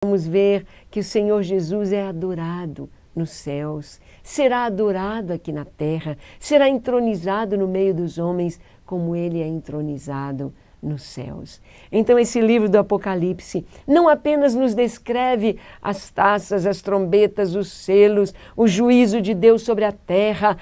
Vamos ver que o Senhor Jesus é adorado nos céus, será adorado aqui na terra, será entronizado no meio dos homens como Ele é entronizado nos céus. Então esse livro do Apocalipse não apenas nos descreve as taças, as trombetas, os selos, o juízo de Deus sobre a terra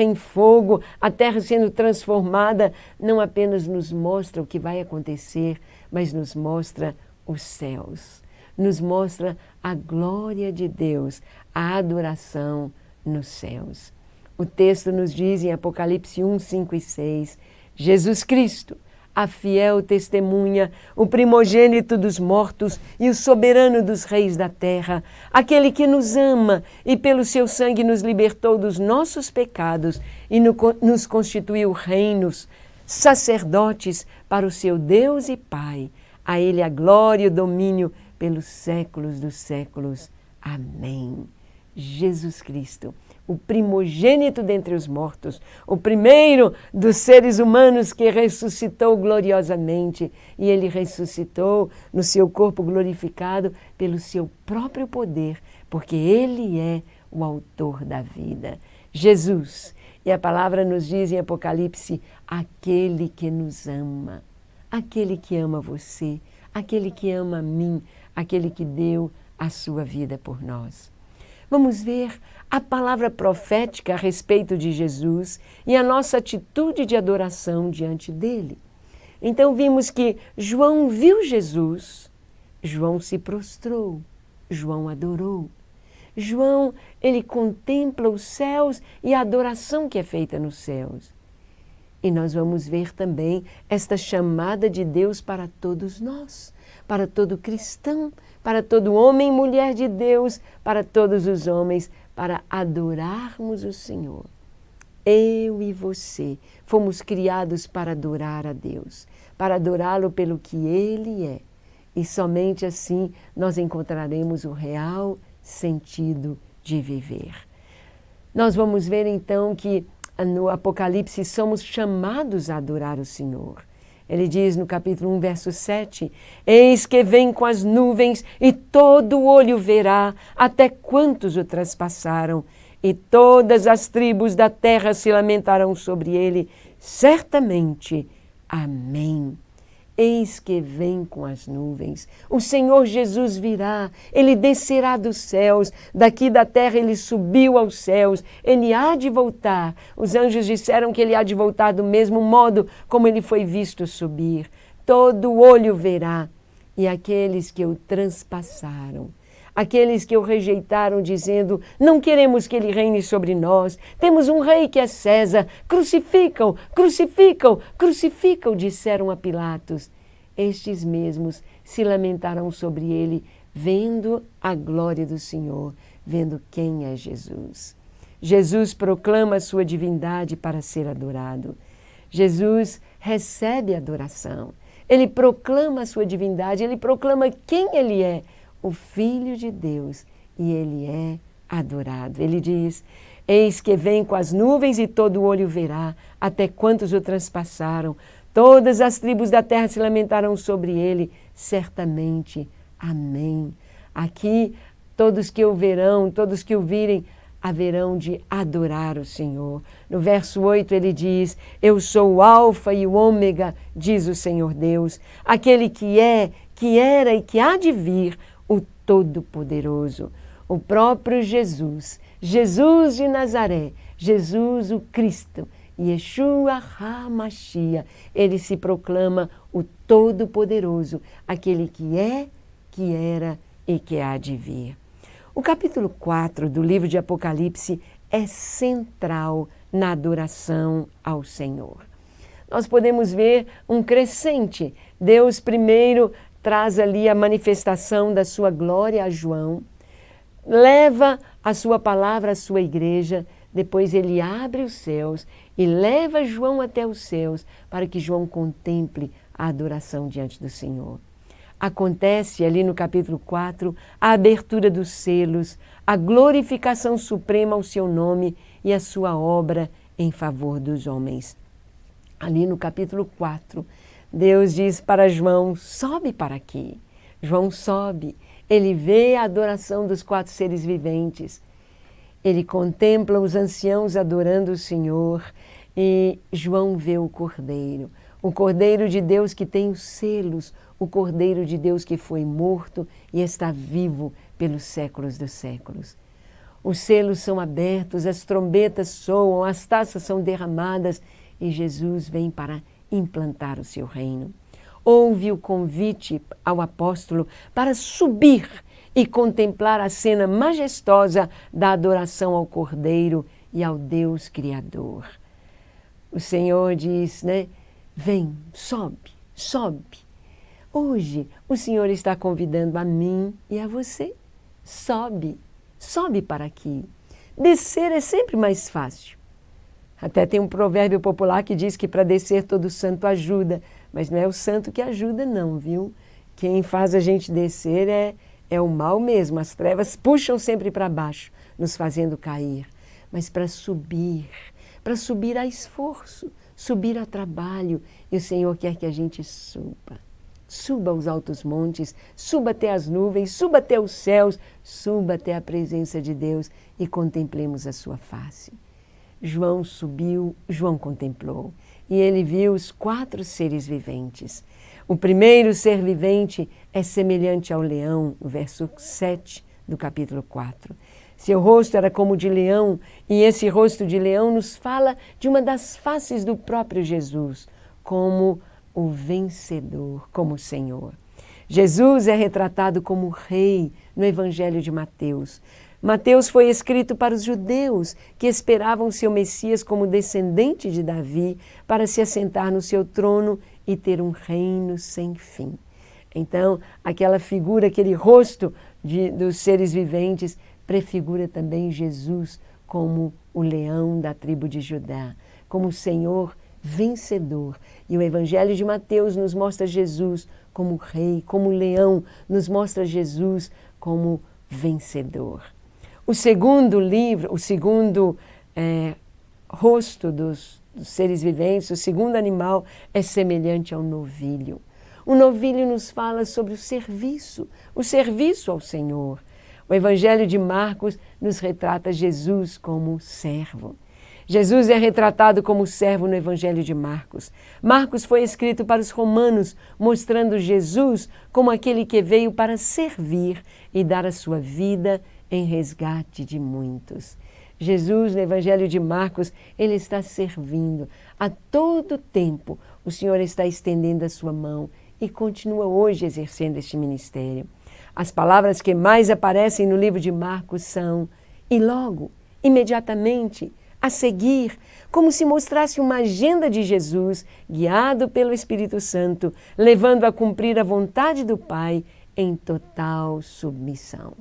em fogo, a terra sendo transformada, não apenas nos mostra o que vai acontecer, mas nos mostra os céus. Nos mostra a glória de Deus, a adoração nos céus. O texto nos diz em Apocalipse 1, 5 e 6, Jesus Cristo, a fiel testemunha, o primogênito dos mortos e o soberano dos reis da terra, aquele que nos ama e pelo seu sangue nos libertou dos nossos pecados e nos constituiu reinos, sacerdotes para o seu Deus e Pai. A Ele a glória e o domínio pelos séculos dos séculos. Amém. Jesus Cristo, o primogênito dentre os mortos, o primeiro dos seres humanos que ressuscitou gloriosamente, e Ele ressuscitou no seu corpo glorificado pelo seu próprio poder, porque Ele é o autor da vida. Jesus, e a palavra nos diz em Apocalipse, aquele que nos ama, aquele que ama você, aquele que ama a mim, aquele que deu a sua vida por nós. Vamos ver a palavra profética a respeito de Jesus e a nossa atitude de adoração diante dele. Então vimos que João viu Jesus, João se prostrou, João adorou. João, ele contempla os céus e a adoração que é feita nos céus. E nós vamos ver também esta chamada de Deus para todos nós, para todo cristão, para todo homem e mulher de Deus, para todos os homens, para adorarmos o Senhor. Eu e você fomos criados para adorar a Deus, para adorá-lo pelo que Ele é. E somente assim nós encontraremos o real sentido de viver. Nós vamos ver então que no Apocalipse somos chamados a adorar o Senhor. Ele diz no capítulo 1, verso 7, eis que vem com as nuvens e todo olho verá até quantos o traspassaram, e todas as tribos da terra se lamentarão sobre ele, certamente. Amém. Eis que vem com as nuvens. O Senhor Jesus virá, Ele descerá dos céus, daqui da terra Ele subiu aos céus, Ele há de voltar. Os anjos disseram que Ele há de voltar do mesmo modo como Ele foi visto subir. Todo olho verá, e aqueles que o transpassaram, aqueles que o rejeitaram dizendo, não queremos que ele reine sobre nós, temos um rei que é César, crucificam, crucificam, crucificam, disseram a Pilatos. Estes mesmos se lamentarão sobre ele, vendo a glória do Senhor, vendo quem é Jesus. Jesus proclama a sua divindade para ser adorado. Jesus recebe adoração. Ele proclama a sua divindade, ele proclama quem ele é, o Filho de Deus, e ele é adorado. Ele diz, eis que vem com as nuvens e todo olho verá, até quantos o transpassaram. Todas as tribos da terra se lamentarão sobre ele, certamente. Amém. Aqui, todos que o verão, todos que o virem, haverão de adorar o Senhor. No verso 8 ele diz, eu sou o Alfa e o Ômega, diz o Senhor Deus, aquele que é, que era e que há de vir, o Todo-Poderoso, o próprio Jesus, Jesus de Nazaré, Jesus o Cristo, Yeshua HaMashiach, ele se proclama o Todo-Poderoso, aquele que é, que era e que há de vir. O capítulo 4 do livro de Apocalipse é central na adoração ao Senhor. Nós podemos ver um crescente. Deus primeiro traz ali a manifestação da sua glória a João, leva a sua palavra à sua igreja, depois ele abre os céus e leva João até os céus para que João contemple a adoração diante do Senhor. Acontece ali no capítulo 4 a abertura dos selos, a glorificação suprema ao seu nome e a sua obra em favor dos homens. Ali no capítulo 4, Deus diz para João, sobe para aqui. João sobe, ele vê a adoração dos 4 seres viventes. Ele contempla os anciãos adorando o Senhor e João vê o Cordeiro de Deus que tem os selos, o Cordeiro de Deus que foi morto e está vivo pelos séculos dos séculos. Os selos são abertos, as trombetas soam, as taças são derramadas e Jesus vem para implantar o seu reino. Houve o convite ao apóstolo para subir e contemplar a cena majestosa da adoração ao Cordeiro e ao Deus Criador. O Senhor diz, né? Vem, sobe, sobe. Hoje o Senhor está convidando a mim e a você. Sobe, sobe para aqui. Descer é sempre mais fácil. Até tem um provérbio popular que diz que para descer todo santo ajuda, mas não é o santo que ajuda não, viu? Quem faz a gente descer é o mal mesmo, as trevas puxam sempre para baixo, nos fazendo cair. Mas para subir há esforço, subir a trabalho, e o Senhor quer que a gente suba. Suba aos altos montes, suba até as nuvens, suba até os céus, suba até a presença de Deus e contemplemos a sua face. João subiu, João contemplou, e ele viu os 4 seres viventes. O primeiro ser vivente é semelhante ao leão, no verso 7 do capítulo 4. Seu rosto era como de leão, e esse rosto de leão nos fala de uma das faces do próprio Jesus, como o vencedor, como o Senhor. Jesus é retratado como rei no Evangelho de Mateus. Mateus foi escrito para os judeus que esperavam seu Messias como descendente de Davi para se assentar no seu trono e ter um reino sem fim. Então, aquela figura, aquele rosto dos seres viventes prefigura também Jesus como o leão da tribo de Judá, como o Senhor vencedor. E o Evangelho de Mateus nos mostra Jesus como rei, como leão, nos mostra Jesus como vencedor. O segundo livro, o segundo rosto dos seres viventes, o segundo animal é semelhante ao novilho. O novilho nos fala sobre o serviço ao Senhor. O Evangelho de Marcos nos retrata Jesus como servo. Jesus é retratado como servo no Evangelho de Marcos. Marcos foi escrito para os romanos, mostrando Jesus como aquele que veio para servir e dar a sua vida em resgate de muitos. Jesus, no Evangelho de Marcos, ele está servindo. A todo tempo, o Senhor está estendendo a sua mão e continua hoje exercendo este ministério. As palavras que mais aparecem no livro de Marcos são e logo, imediatamente, a seguir, como se mostrasse uma agenda de Jesus, guiado pelo Espírito Santo, levando a cumprir a vontade do Pai em total submissão.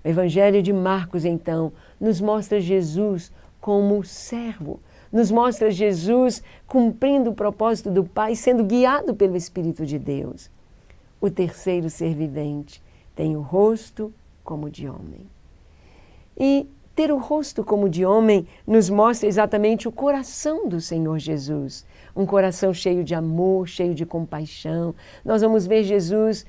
O Evangelho de Marcos, então, nos mostra Jesus como servo, nos mostra Jesus cumprindo o propósito do Pai, sendo guiado pelo Espírito de Deus. O terceiro ser vivente tem o rosto como de homem. E ter o rosto como de homem nos mostra exatamente o coração do Senhor Jesus. Um coração cheio de amor, cheio de compaixão. Nós vamos ver Jesus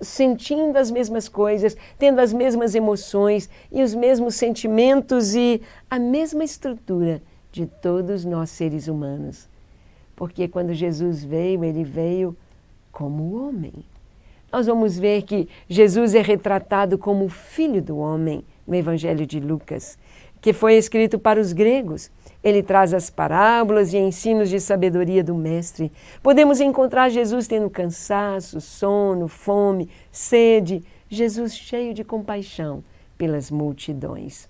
sentindo as mesmas coisas, tendo as mesmas emoções e os mesmos sentimentos e a mesma estrutura de todos nós seres humanos. Porque quando Jesus veio, ele veio como homem. Nós vamos ver que Jesus é retratado como o Filho do Homem no Evangelho de Lucas, que foi escrito para os gregos. Ele traz as parábolas e ensinos de sabedoria do Mestre. Podemos encontrar Jesus tendo cansaço, sono, fome, sede. Jesus cheio de compaixão pelas multidões.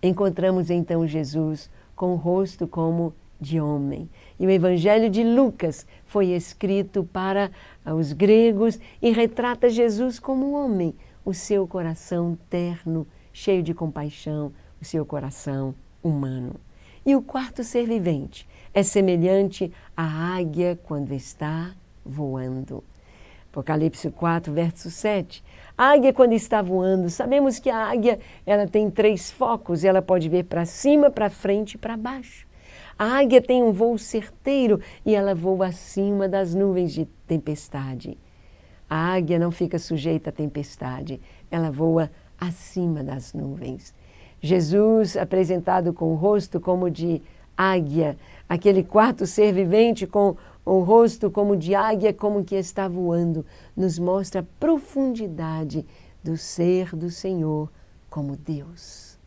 Encontramos então Jesus com o rosto como de homem. E o Evangelho de Lucas foi escrito para os gregos e retrata Jesus como homem, o seu coração terno, cheio de compaixão, o seu coração humano. E o quarto ser vivente é semelhante à águia quando está voando. Apocalipse 4, verso 7. A águia quando está voando, sabemos que a águia ela tem 3 focos, ela pode ver para cima, para frente e para baixo. A águia tem um voo certeiro e ela voa acima das nuvens de tempestade. A águia não fica sujeita à tempestade, ela voa acima das nuvens. Jesus, apresentado com o rosto como de águia, aquele quarto ser vivente com o rosto como de águia, como que está voando, nos mostra a profundidade do ser do Senhor como Deus.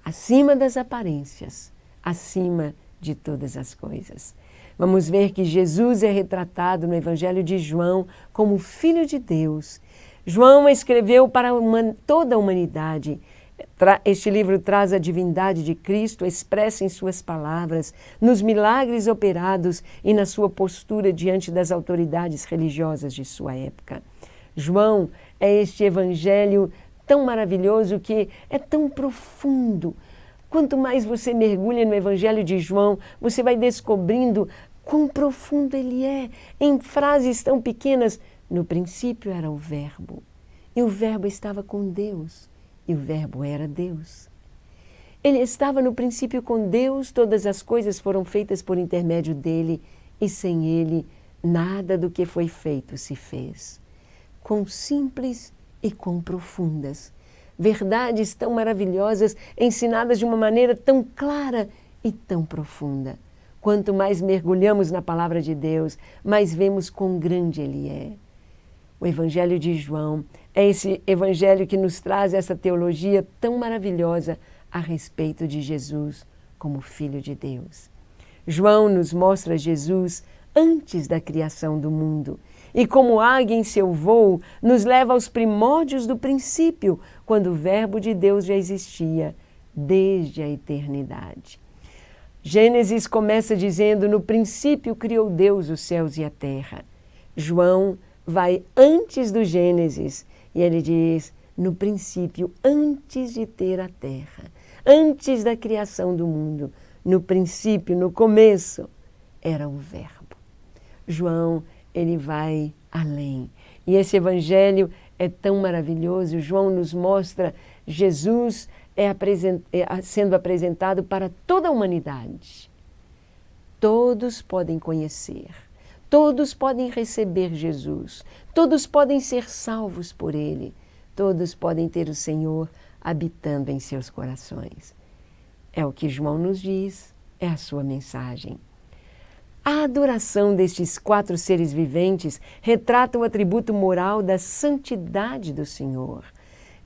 Acima das aparências, acima de todas as coisas. Vamos ver que Jesus é retratado no Evangelho de João como Filho de Deus. João escreveu para toda a humanidade. Este livro traz a divindade de Cristo expressa em suas palavras, nos milagres operados e na sua postura diante das autoridades religiosas de sua época. João é este evangelho tão maravilhoso que é tão profundo. Quanto mais você mergulha no Evangelho de João, você vai descobrindo quão profundo ele é. Em frases tão pequenas, no princípio era o Verbo, e o Verbo estava com Deus, e o Verbo era Deus. Ele estava no princípio com Deus, todas as coisas foram feitas por intermédio dele, e sem ele, nada do que foi feito se fez. Quão simples e quão profundas. Verdades tão maravilhosas, ensinadas de uma maneira tão clara e tão profunda. Quanto mais mergulhamos na palavra de Deus, mais vemos quão grande Ele é. O Evangelho de João é esse Evangelho que nos traz essa teologia tão maravilhosa a respeito de Jesus como Filho de Deus. João nos mostra Jesus antes da criação do mundo. E como águia em seu voo, nos leva aos primórdios do princípio, quando o Verbo de Deus já existia desde a eternidade. Gênesis começa dizendo, no princípio criou Deus os céus e a terra. João vai antes do Gênesis e ele diz, no princípio, antes de ter a terra, antes da criação do mundo, no princípio, no começo, era o Verbo. João, ele vai além. E esse evangelho é tão maravilhoso. João nos mostra Jesus sendo apresentado para toda a humanidade. Todos podem conhecer, todos podem receber Jesus, todos podem ser salvos por Ele, todos podem ter o Senhor habitando em seus corações. É o que João nos diz, é a sua mensagem. A adoração destes 4 seres viventes retrata o atributo moral da santidade do Senhor.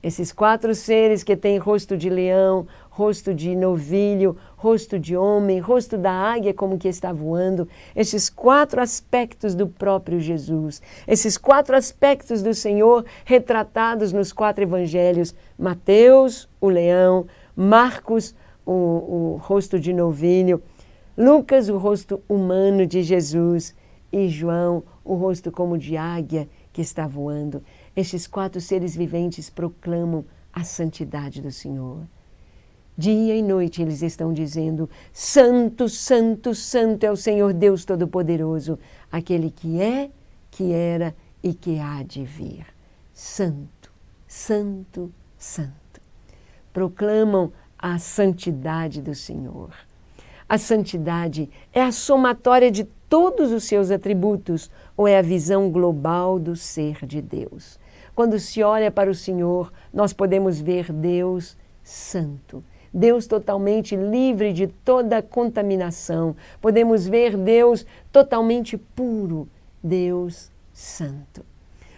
Esses 4 seres que têm rosto de leão, rosto de novilho, rosto de homem, rosto da águia como que está voando, esses 4 aspectos do próprio Jesus, esses 4 aspectos do Senhor retratados nos 4 evangelhos, Mateus, o leão, Marcos, o rosto de novilho, Lucas, o rosto humano de Jesus, e João, o rosto como de águia que está voando. Estes 4 seres viventes proclamam a santidade do Senhor. Dia e noite eles estão dizendo, Santo, Santo, Santo é o Senhor Deus Todo-Poderoso, aquele que é, que era e que há de vir. Santo, Santo, Santo. Proclamam a santidade do Senhor. A santidade é a somatória de todos os seus atributos ou é a visão global do ser de Deus. Quando se olha para o Senhor, nós podemos ver Deus santo, Deus totalmente livre de toda contaminação. Podemos ver Deus totalmente puro, Deus santo.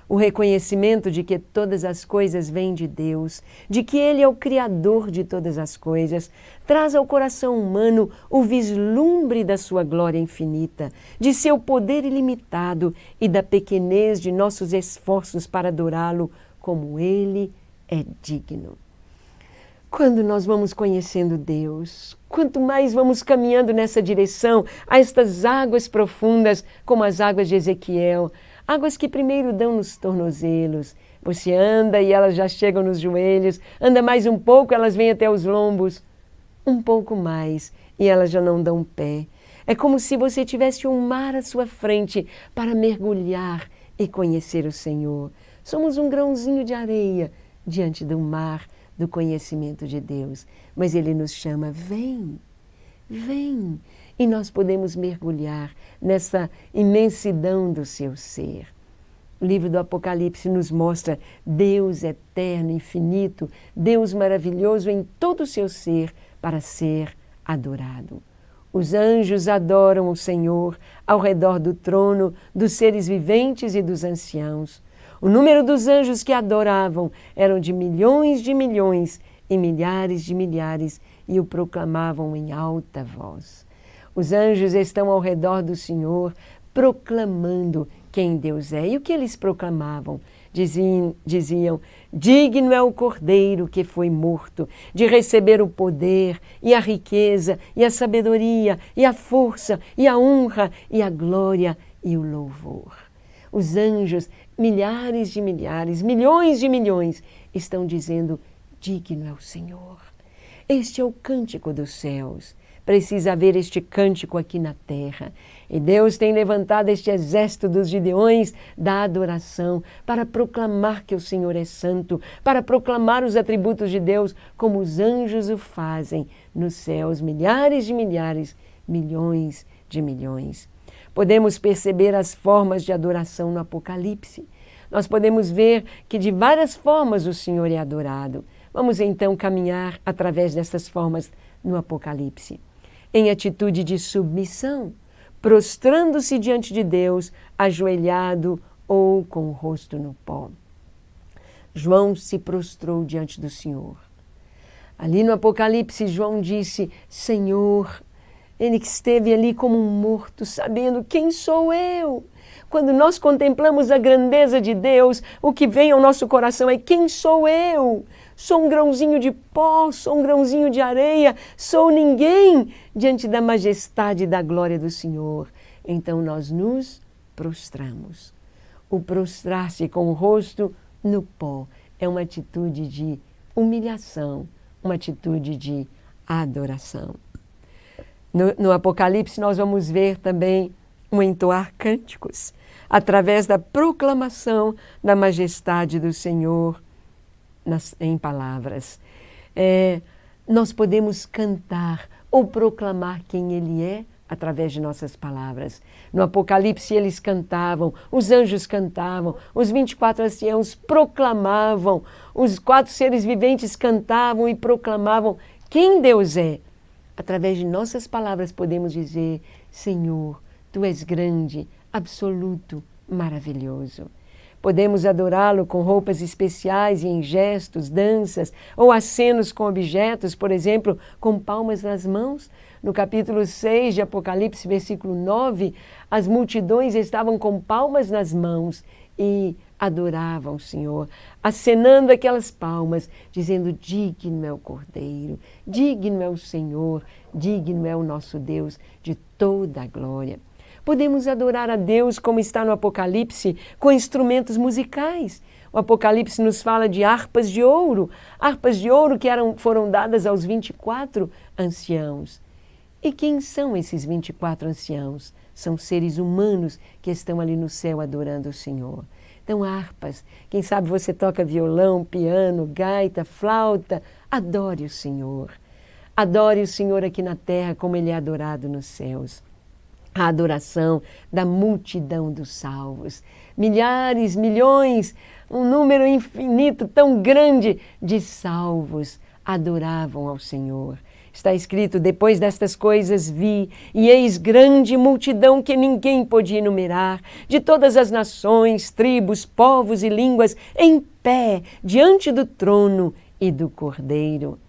O reconhecimento de que todas as coisas vêm de Deus, de que Ele é o Criador de todas as coisas, traz ao coração humano o vislumbre da sua glória infinita, de seu poder ilimitado e da pequenez de nossos esforços para adorá-lo como Ele é digno. Quando nós vamos conhecendo Deus, quanto mais vamos caminhando nessa direção, a estas águas profundas, como as águas de Ezequiel, águas que primeiro dão nos tornozelos, você anda e elas já chegam nos joelhos, anda mais um pouco, elas vêm até os lombos, um pouco mais e elas já não dão pé. É como se você tivesse um mar à sua frente para mergulhar e conhecer o Senhor. Somos um grãozinho de areia diante do mar do conhecimento de Deus, mas Ele nos chama, vem, vem. E nós podemos mergulhar nessa imensidão do seu ser. O livro do Apocalipse nos mostra Deus eterno, infinito, Deus maravilhoso em todo o seu ser para ser adorado. Os anjos adoram o Senhor ao redor do trono dos seres viventes e dos anciãos. O número dos anjos que adoravam eram de milhões e milhares de milhares e o proclamavam em alta voz. Os anjos estão ao redor do Senhor proclamando quem Deus é. E o que eles proclamavam? Diziam, digno é o Cordeiro que foi morto, de receber o poder, e a riqueza, e a sabedoria, e a força, e a honra, e a glória, e o louvor. Os anjos, milhares de milhares, milhões de milhões, estão dizendo, digno é o Senhor. Este é o cântico dos céus. Precisa haver este cântico aqui na terra. E Deus tem levantado este exército dos Gideões da adoração para proclamar que o Senhor é santo, para proclamar os atributos de Deus como os anjos o fazem nos céus, milhares de milhares, milhões de milhões. Podemos perceber as formas de adoração no Apocalipse. Nós podemos ver que de várias formas o Senhor é adorado. Vamos então caminhar através dessas formas no Apocalipse. Em atitude de submissão, prostrando-se diante de Deus, ajoelhado ou com o rosto no pó. João se prostrou diante do Senhor. Ali no Apocalipse, João disse, Senhor, ele que esteve ali como um morto, sabendo quem sou eu. Quando nós contemplamos a grandeza de Deus, o que vem ao nosso coração é quem sou eu? Sou um grãozinho de pó, sou um grãozinho de areia, sou ninguém diante da majestade e da glória do Senhor. Então nós nos prostramos. O prostrar-se com o rosto no pó é uma atitude de humilhação, uma atitude de adoração. No Apocalipse nós vamos ver também um entoar cânticos, através da proclamação da majestade do Senhor em palavras. Nós podemos cantar ou proclamar quem Ele é através de nossas palavras. No Apocalipse eles cantavam, os anjos cantavam, os 24 anciãos proclamavam, os 4 seres viventes cantavam e proclamavam quem Deus é. Através de nossas palavras podemos dizer, Senhor, Tu és grande, absoluto, maravilhoso. Podemos adorá-lo com roupas especiais e em gestos, danças ou acenos com objetos, por exemplo, com palmas nas mãos. No capítulo 6 de Apocalipse, versículo 9, as multidões estavam com palmas nas mãos e adoravam o Senhor, acenando aquelas palmas, dizendo, digno é o Cordeiro, digno é o Senhor, digno é o nosso Deus de toda a glória. Podemos adorar a Deus, como está no Apocalipse, com instrumentos musicais. O Apocalipse nos fala de harpas de ouro que foram dadas aos 24 anciãos. E quem são esses 24 anciãos? São seres humanos que estão ali no céu adorando o Senhor. Então, harpas, quem sabe você toca violão, piano, gaita, flauta, adore o Senhor. Adore o Senhor aqui na terra como Ele é adorado nos céus. A adoração da multidão dos salvos. Milhares, milhões, um número infinito, tão grande de salvos adoravam ao Senhor. Está escrito, depois destas coisas vi, e eis grande multidão que ninguém podia enumerar, de todas as nações, tribos, povos e línguas, em pé, diante do trono e do Cordeiro.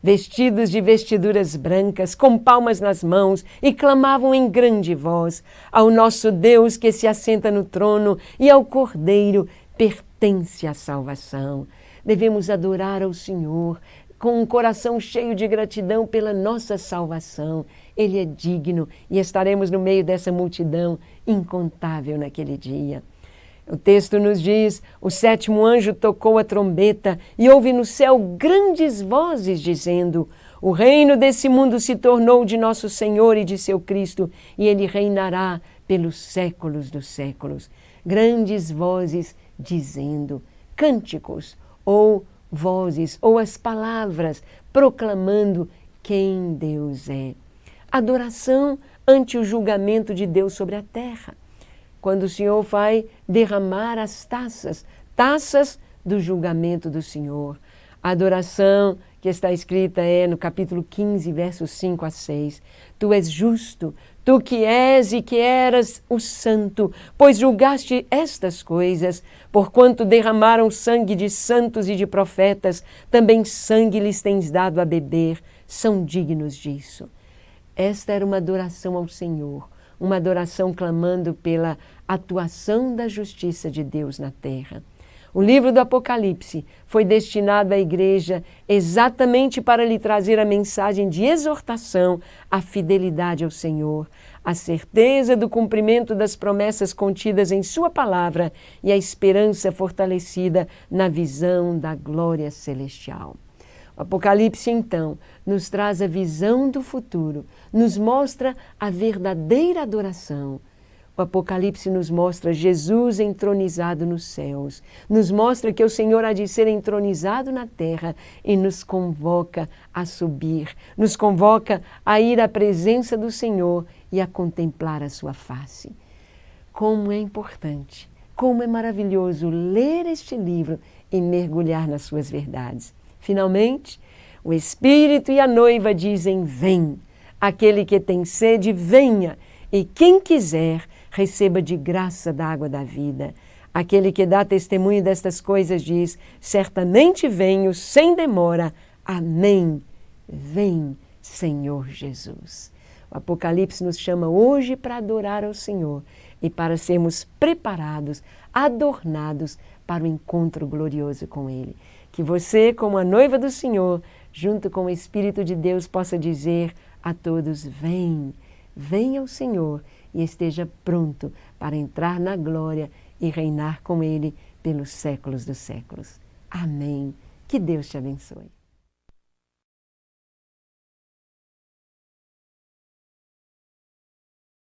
Vestidos de vestiduras brancas, com palmas nas mãos, e clamavam em grande voz, ao nosso Deus que se assenta no trono e ao Cordeiro pertence a salvação. Devemos adorar ao Senhor com um coração cheio de gratidão pela nossa salvação. Ele é digno e estaremos no meio dessa multidão incontável naquele dia. O texto nos diz, o 7º anjo tocou a trombeta e houve no céu grandes vozes dizendo, o reino desse mundo se tornou de nosso Senhor e de seu Cristo e Ele reinará pelos séculos dos séculos. Grandes vozes dizendo, cânticos ou vozes ou as palavras proclamando quem Deus é. Adoração ante o julgamento de Deus sobre a terra. quando o Senhor vai derramar as taças do julgamento do Senhor. A adoração que está escrita no capítulo 15, versos 5 a 6. Tu és justo, tu que és e que eras o santo, pois julgaste estas coisas, porquanto derramaram sangue de santos e de profetas, também sangue lhes tens dado a beber, são dignos disso. Esta era uma adoração ao Senhor, uma adoração clamando pela atuação da justiça de Deus na terra. O livro do Apocalipse foi destinado à igreja exatamente para lhe trazer a mensagem de exortação à fidelidade ao Senhor, a certeza do cumprimento das promessas contidas em sua palavra e a esperança fortalecida na visão da glória celestial. O Apocalipse, então, nos traz a visão do futuro, nos mostra a verdadeira adoração. O Apocalipse nos mostra Jesus entronizado nos céus, nos mostra que o Senhor há de ser entronizado na terra e nos convoca a subir, nos convoca a ir à presença do Senhor e a contemplar a sua face. Como é importante, como é maravilhoso ler este livro e mergulhar nas suas verdades. Finalmente, o Espírito e a noiva dizem: vem. Aquele que tem sede, venha, e quem quiser, receba de graça da água da vida. Aquele que dá testemunho destas coisas diz: certamente venho sem demora. Amém. Vem, Senhor Jesus. O Apocalipse nos chama hoje para adorar ao Senhor e para sermos preparados, adornados para o encontro glorioso com Ele. Que você, como a noiva do Senhor, junto com o Espírito de Deus, possa dizer a todos: vem, venha ao Senhor e esteja pronto para entrar na glória e reinar com Ele pelos séculos dos séculos. Amém. Que Deus te abençoe.